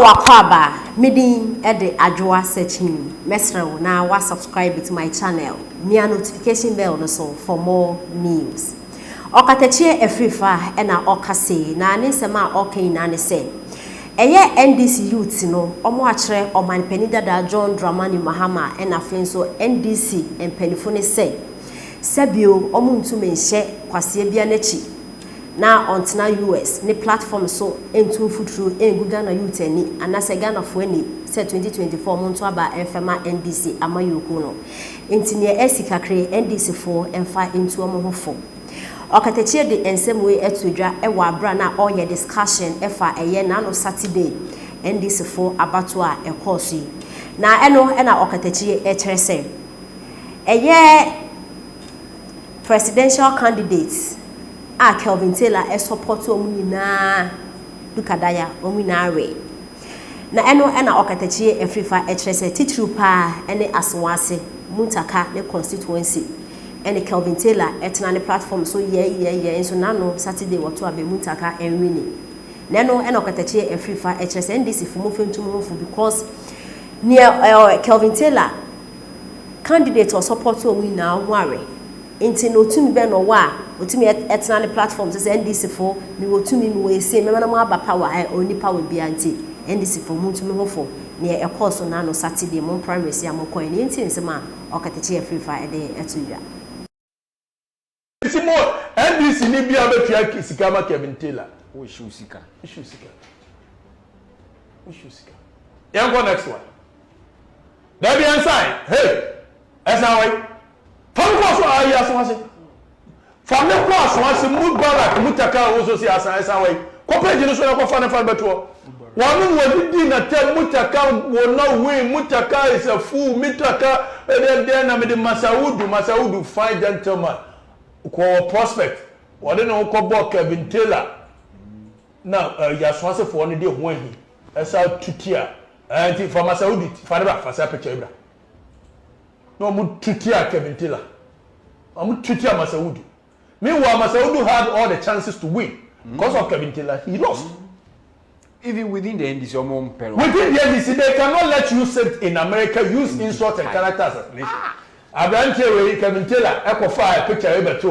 wakwaba midi ede adwoa search me mesrew na wa subscribe to my channel near notification bell no so for more news okatachie efrifa na okase na anisema okan na ne se eye NDC youth no omo akere omanpani dada John Dramani Mahama na fenso NDC empanifo ne se sabio omo ntume nhye kwase bia nachi na ontena US ni platform so entu futuru engu Ghana youth ani anase Ghana fo ani se 2024 monto aba enfema NDC amayoko no ntine esikakre NDC fo emfa entu omo hofo okatachie de ensem we etudwa ewa abra na oye discussion efa eye na no Saturday NDC fo abato a ekosi na eno na okatachie ekyerese eye presidential candidates Kelvin support omuna dukadaya omunare na eno okatachie efrifa etrese titru pa ene aswase mutaka ne constituency ene Kelvin etna ne platform so ye so nano Saturday wato abe mutaka enwini na eno okatachie efrifa etrese NDC fumu fentumu because near Kelvin candidate or support omuna ware inti no tumi be no wa otumi etna ne platform so NDC for mi wotumi mi we say me na mo aba power oni power bia nti NDC for mu tumi hofo ne e course na no Saturday mo primary sia mo coin nti nsema okatachi afrifa e de etudwa simo NDC ni bia betua sika ma Kelvin wo shu sika yango next one there be inside hey esawai Fanko ayi aswase. From the cross once mu barak mutaka ozo si asa way. Ko page no so na ko fa na fa beto. Wanu wadi na te mutaka wo na we mutaka is a fool mutaka then na me de Masaudu fine gentleman. Ko prospect. Wade no ko bo Kelvin na ya swase for no de ho ahi. Esa tutia. Anti for Masaudu fa na ba fa sa picture ibra. No mu tutia Kelvin Amu tutia Masaudu. Meanwhile, Masaudu had all the chances to win. Because of Kelvin he lost. Even within the NDC, within the NDC, they cannot let you sit in America, use insults and character assassination. I've Kelvin Echo Fire picture over to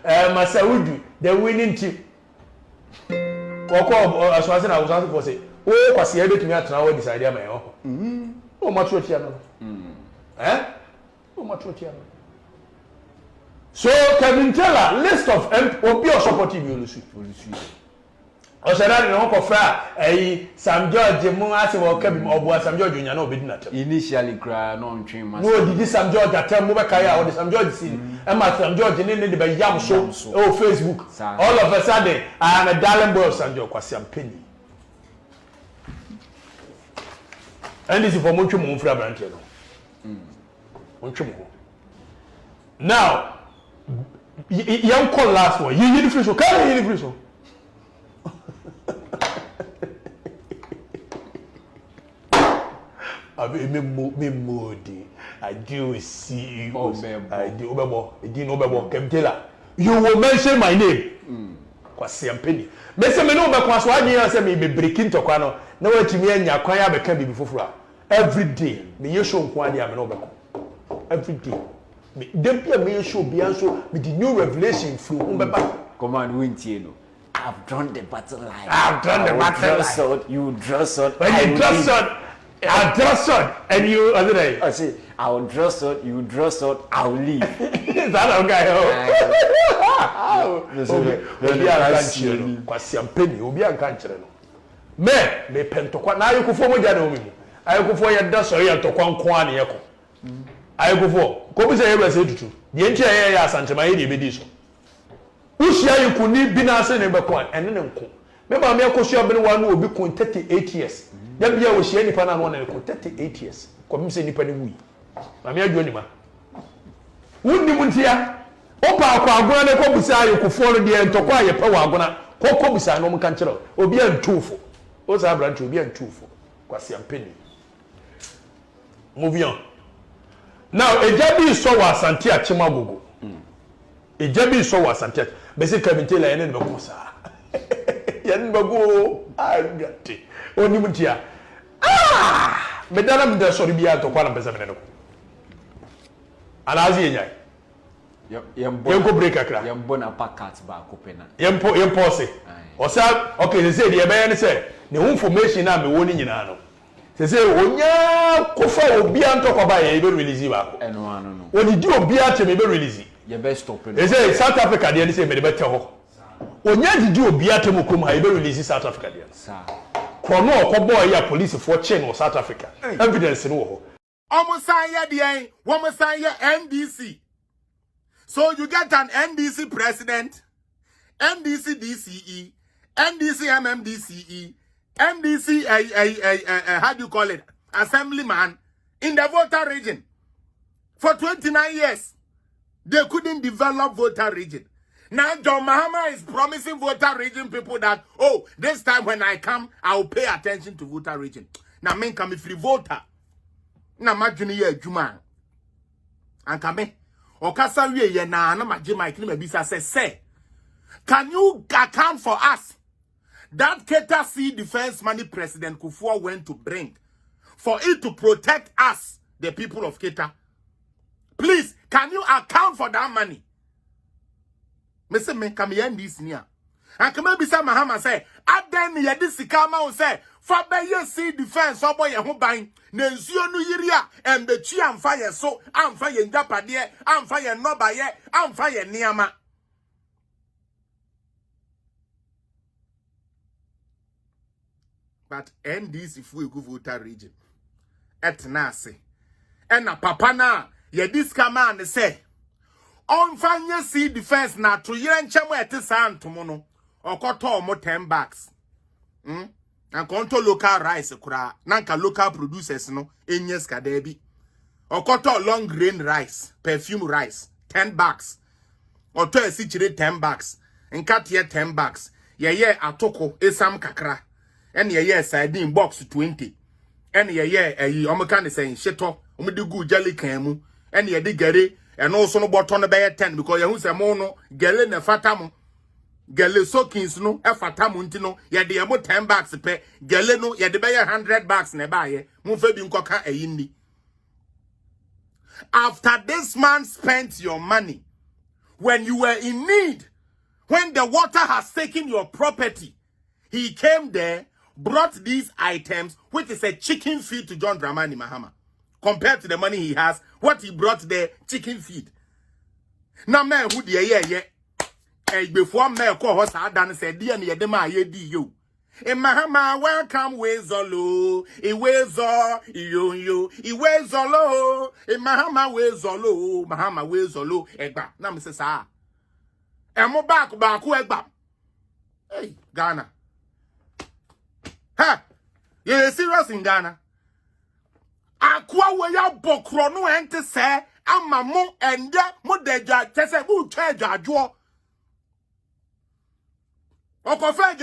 her, Masaudu, the winning team. As I was asking for say, oh, because he had to me at now this idea, my own. Oh, much what you know. Eh? Oh, much what you know. So Kelvin list of obi or supportive you lose. O say that no kofa Sam George mu ase wo Kelvin obo Sam George nya na obedi na tem. Initially cry no ntwen mas. No did Sam George atem mu be kai a Sam George see. E ma Sam George ne de be yam so o Facebook. All of a sudden I am a darling boy of Sam George kwasi am penny. And this is for much mo mfra branch no. Much now young call last one. You need free show. Can you need free show? I me modi. I do see you. I do obebo. I do obebo. Kelvin you will mention my name. Kwasi ampeni. Me say me no be kwaso adwen say me breaking to kwa no. Na wa timi anya kwan ya be ka bibi foforo. Every day me ye show nko ade am no be ko. Every day. Dem pia me show bia so with the new revelation through umbeba command win no. I've drawn the battle line. I've drawn the battle line. Sword, you draw sword. When you draw sword, I draw sword, and you other day. I say I'll draw sword, you draw sword, I'll leave. That okay? Oh, obi an kanchire no. Kwasi ampeni, obi an kanchire no. Me pentokwa na ayekufo moja na omimu. Ayekufo ye da so ye ntokwa nko an ye ko. Ayekufo ko bi say ye bless etutu. De nche ye asantema ye de bedi so. Ushia yikuni bi na ase ne be ko ene ne nko. Me ba me akosu abene wa na obi ko 38 years. Ya bia wo hia nipa na no na ko 38 years. Ko bi say nipa ne wi. Ma me adwo nima. Wunni muntia. Opa akwa agona ne ko busa ayekufo no de ntokwa ye pa wa agona. Ko busa no mka nkire. Obi antufo. O sa branch obi antufo. Kwasi ampeni. Moving on. Now, Ejabi so was Santia Chimagogo. Ejabi so was Santia. Bese Kelvin and then Bagosa. Yan Bago, I got it. Only Mutia. medana me de sorry bia to kwa na pesa me no alazi enyai yempo break akra yembo na packet ba kopena yempo se o sa okay say de be ne say ne information na me woni nyina no say onya kofa obi anto kwa ba ye be release ba ko eno ano no oni di obi ache me be release ye be stop no say South Africa de say me de be te ho onya di obi ache mo krom ha ye be release South Africa de sa kono okobo ya police for chain of South Africa evidence no ho Omusanya DN, Womusanya NDC. So you get an NDC president, NDC DCE, NDC MMDCE, NDC how do you call it? Assemblyman in the Volta region. For 29 years, they couldn't develop Volta region. Now John Mahama is promising Volta region people that, oh, this time when I come, I will pay attention to Volta region. Now men come free Volta. Na majuni ye juma anka me okasa wie ye na maji Mike ni mabisa say can you account for us that Keta Sea defense money President Kufuor went to bring for it to protect us, the people of Keta? Please, can you account for that money? Me say me come here this near and come bisa Mahama say aden ye this sikama say for be ye sea defense obo ye ho ban na nsuo no yiria embechi amfa ye so amfa ye njapade amfa ye noba ye amfa ye niama. But NDC if we go Volta region etnase ena papa na ye this man say onfa ye sea defense na to yire nchemo etesa antomo no okoto omo 10 bags and konto local rice kura nanka local producers no enyes kadebi okoto long grain rice perfume rice 10 bags oto esichire 10 bags nkatie 10 bags yeye atoko esam kakra en yeye sardine box 20 en yeye eyi omeka ne sen sheto omde gu jelly kan mu en ye de gare eno so no boto no be 10 because ye hu se mo no gele na fata mo gele soakings no efata mu nti no ye de mo 10 bags pe gele no ye de be 100 bags na ba ye mu fa bi nkoka ayi ni. After this man spent your money when you were in need, when the water has taken your property, he came there, brought these items, which is a chicken feed to John Dramani Mahama. Compared to the money he has, what he brought there, chicken feed. Now man who the before me call horse adan said dear near the ma ye di you. E Mahama welcome wezolo, e wezo yo, e wezolo, e Mahama wezolo, egba. Na me say sa. E mo back egba. Hey, Ghana. Ha! You serious in Ghana? Akwa we ya bokro no ente se ama mo ende mo deja tese bu twa adwo. Okofa